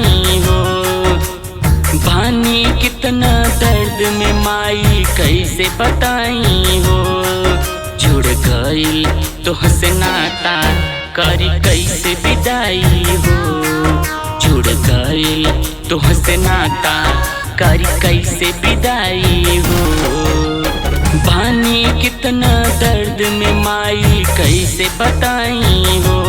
बताई हो। बानी कितना दर्द में माई कैसे बताई हो। जुड़ गई तोहसे नाता करी कैसे विदाई हो। जुड़ गई तोहसे नाता करी कैसे विदाई हो। बानी कितना दर्द में माई कैसे बताई हो।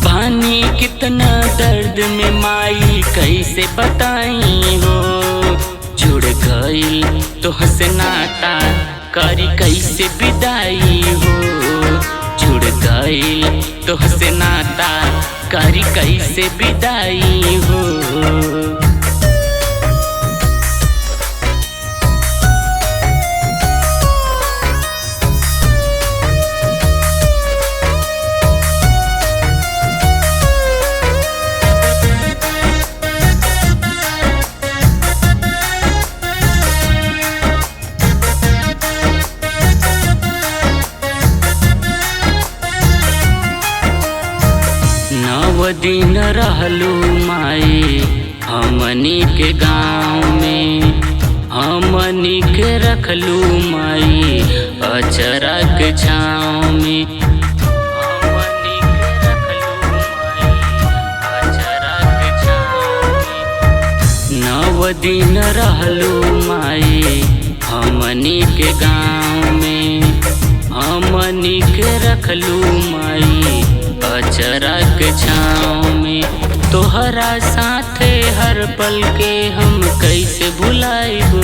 बानी कितना दर्द में माई कैसे बताई हो। जुड़ गई तोहसे नाता करी कैसे विदाई हो। जुड़ गई तोहसे नाता करी कैसे विदाई हो। दिन रहलू माई हमनी के गाँव में। हमनी के रखलू माई अचरा के छाँव में। हमनी के रखलू माई अचरा के छाँव में। 9 दिन रहलू माई हमनी के गाँव में। हमनी के रखलू माई अचरा के छाँव में। तोहरा साथे हर पल के हम कैसे भुलाइबो।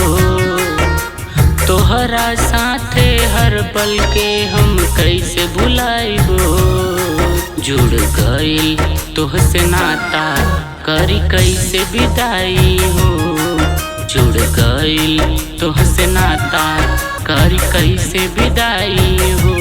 तोहरा साथे हर पल के हम कैसे भुलाइबो। जुड़ गई तोहसे नाता करी कैसे विदाई हो। जुड़ गई तोहसे नाता करी कैसे विदाई हो।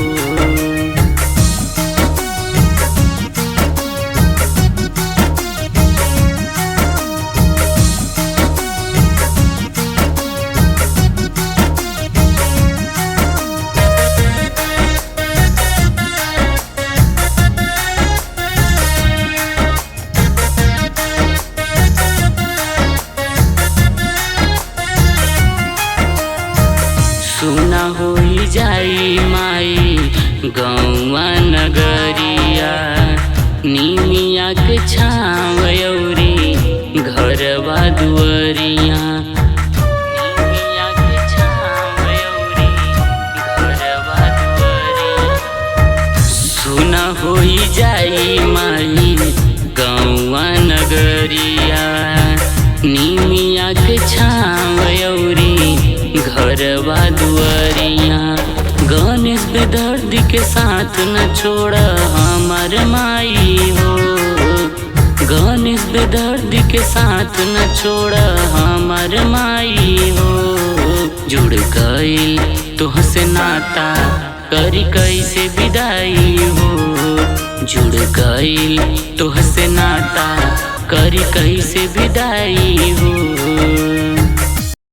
सुना होई जाई माई गौवा नगरिया। निमिया के छाँव अउरी घरवा दुअरिया। निमिया के छाँव अउरी घरवा दुअरिया। सुना होई जाई माई गौवा नगरिया। निमिया के छाँव अउरी घरवा दुआरिया। गणेश बेदर्दी के साथ न छोड़ा हमार माई हो। गणेश बेदर्दी के साथ न छोड़ा हमार माई हो। जुड़ गई तोहसे नाता करी कैसे विदाई हो। जुड़ गई तोहसे नाता करी कैसे विदाई हो।